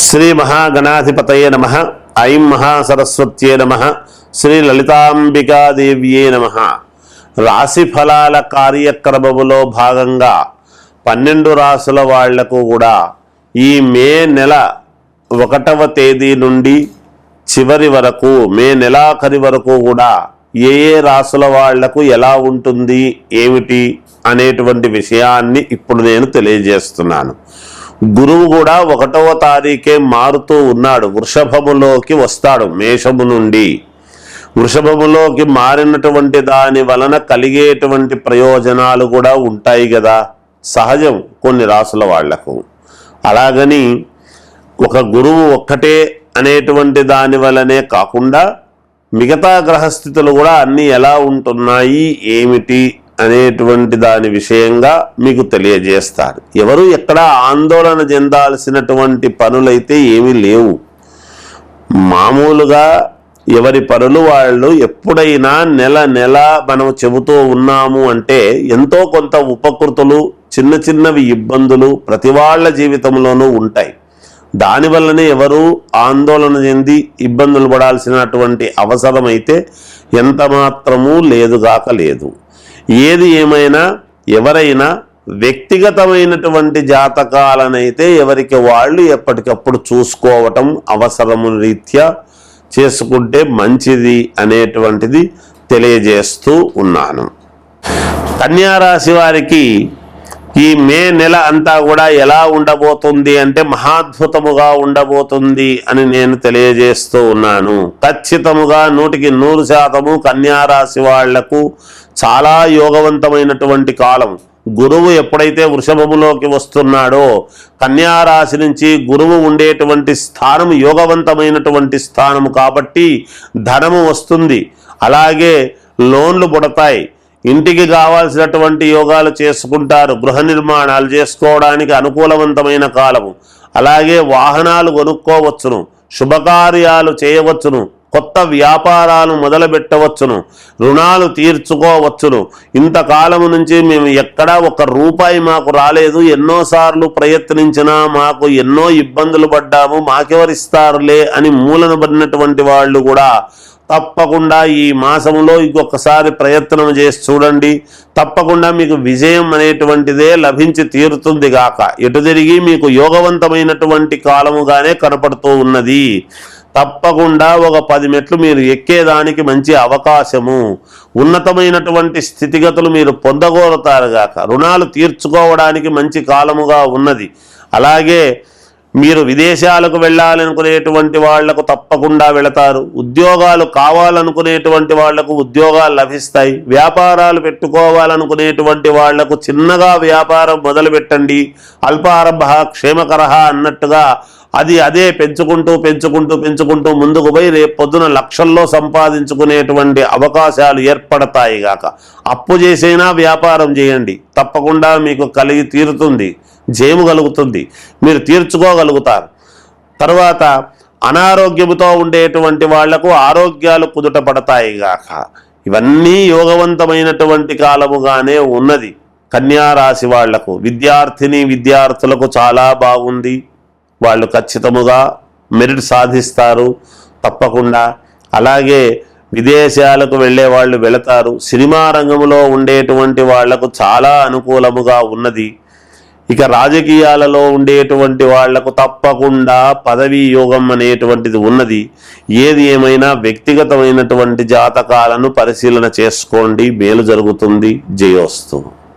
శ్రీ మహాగణాధిపతయే నమః. ఐం మహాసరస్వత్యే నమః. శ్రీ లలితాంబికాదేవ్యే నమః. రాశి ఫలాల కార్యక్రమములో భాగంగా 12 రాసుల వాళ్లకు కూడా ఈ మే నెల 1వ తేదీ నుండి చివరి వరకు, మే నెలాఖరి వరకు కూడా ఏ రాసుల వాళ్లకు ఎలా ఉంటుంది ఏమిటి అనేటువంటి విషయాన్ని ఇప్పుడు నేను తెలియజేస్తున్నాను. గురువు కూడా 1వ తారీఖే మారుతూ ఉన్నాడు, వృషభములోకి వస్తాడు. మేషము నుండి వృషభములోకి మారినటువంటి దాని వలన కలిగేటువంటి ప్రయోజనాలు కూడా ఉంటాయి కదా, సహజం కొన్ని రాసుల వాళ్లకు. అలాగని ఒక గురువు ఒక్కటే అనేటువంటి దాని వలనే కాకుండా మిగతా గ్రహస్థితులు కూడా అన్నీ ఎలా ఉంటున్నాయి ఏమిటి అనేటువంటి దాని విషయంగా మీకు తెలియజేస్తారు. ఎవరు ఎక్కడ ఆందోళన చెందాల్సినటువంటి పనులైతే ఏమీ లేవు. మామూలుగా ఎవరి పనులు వాళ్ళు ఎప్పుడైనా నెల నెల మనం చెబుతూ ఉన్నాము అంటే ఎంతో కొంత ఉపకృతులు, చిన్న చిన్నవి ఇబ్బందులు ప్రతి వాళ్ళ జీవితంలోనూ ఉంటాయి. దానివల్లనే ఎవరు ఆందోళన చెంది ఇబ్బందులు పడాల్సినటువంటి అవసరం అయితే ఎంత మాత్రమూ లేదుగాక లేదు. ఏది ఏమైనా ఎవరైనా వ్యక్తిగతమైనటువంటి జాతకాలనైతే ఎవరికి వాళ్ళు ఎప్పటికప్పుడు చూసుకోవటం అవసరము రీత్యా చేసుకుంటే మంచిది అనేటువంటిది తెలియజేస్తూ ఉన్నాను. కన్యారాశి వారికి ఈ మే నెల అంతా కూడా ఎలా ఉండబోతుంది అంటే మహాద్భుతముగా ఉండబోతుంది అని నేను తెలియజేస్తూ ఉన్నాను. ఖచ్చితముగా 100% కన్యారాశి వాళ్లకు చాలా యోగవంతమైనటువంటి కాలం. గురువు ఎప్పుడైతే వృషభములోకి వస్తున్నాడో కన్యారాశి నుంచి గురువు ఉండేటువంటి స్థానం యోగవంతమైనటువంటి స్థానము కాబట్టి ధనము వస్తుంది, అలాగే లోన్లు పుడతాయి, ఇంటికి కావాల్సినటువంటి యోగాలు చేసుకుంటారు, గృహ నిర్మాణాలు చేసుకోవడానికి అనుకూలవంతమైన కాలము. అలాగే వాహనాలు కొనుక్కోవచ్చును, శుభకార్యాలు చేయవచ్చును, కొత్త వ్యాపారాలు మొదలుపెట్టవచ్చును, రుణాలు తీర్చుకోవచ్చును. ఇంతకాలము నుంచి మేము ఎక్కడా ₹1 మాకు రాలేదు, ఎన్నోసార్లు ప్రయత్నించినా మాకు ఎన్నో ఇబ్బందులు పడ్డాము, మాకెవరిస్తారులే అని మూలన పడినటువంటి వాళ్ళు కూడా తప్పకుండా ఈ మాసంలో ఇంకొకసారి ప్రయత్నం చేసి చూడండి. తప్పకుండా మీకు విజయం అనేటువంటిదే లభించి తీరుతుంది గాక. ఎటు తిరిగి మీకు యోగవంతమైనటువంటి కాలముగానే కనపడుతూ ఉన్నది. తప్పకుండా ఒక 10 మెట్లు మీరు ఎక్కేదానికి మంచి అవకాశము, ఉన్నతమైనటువంటి స్థితిగతులు మీరు పొందగోరుతారు గాక. రుణాలు తీర్చుకోవడానికి మంచి కాలముగా ఉన్నది. అలాగే మీరు విదేశాలకు వెళ్ళాలనుకునేటువంటి వాళ్లకు తప్పకుండా వెళతారు. ఉద్యోగాలు కావాలనుకునేటువంటి వాళ్లకు ఉద్యోగాలు లభిస్తాయి. వ్యాపారాలు పెట్టుకోవాలనుకునేటువంటి వాళ్లకు చిన్నగా వ్యాపారం మొదలుపెట్టండి. అల్పారంభ క్షేమకరః అన్నట్టుగా అదే పెంచుకుంటూ పెంచుకుంటూ పెంచుకుంటూ ముందుకు పోయి రేపు పొద్దున లక్షల్లో సంపాదించుకునేటువంటి అవకాశాలు ఏర్పడతాయి గాక. అప్పు చేసైనా వ్యాపారం చేయండి, తప్పకుండా మీకు కలిగి తీరుతుంది, జయము కలుగుతుంది, మీరు తీర్చుకోగలుగుతారు. తర్వాత అనారోగ్యముతో ఉండేటువంటి వాళ్లకు ఆరోగ్యాలు కుదుట పడతాయి గాక. ఇవన్నీ యోగవంతమైనటువంటి కాలముగానే ఉన్నది కన్యారాశి వాళ్లకు. విద్యార్థులకు చాలా బాగుంది, వాళ్ళు ఖచ్చితముగా మెరిట్ సాధిస్తారు తప్పకుండా. అలాగే విదేశాలకు వెళ్ళే వాళ్ళు వెళతారు. సినిమా రంగంలో ఉండేటువంటి వాళ్లకు చాలా అనుకూలముగా ఉన్నది. ఇక రాజకీయాలలో ఉండేటువంటి వాళ్లకు తప్పకుండా పదవీ యోగం అనేటువంటిది ఉన్నది. ఏది ఏమైనా వ్యక్తిగతమైనటువంటి జాతకాలను పరిశీలన చేసుకోండి, మేలు జరుగుతుంది. జయోస్తు.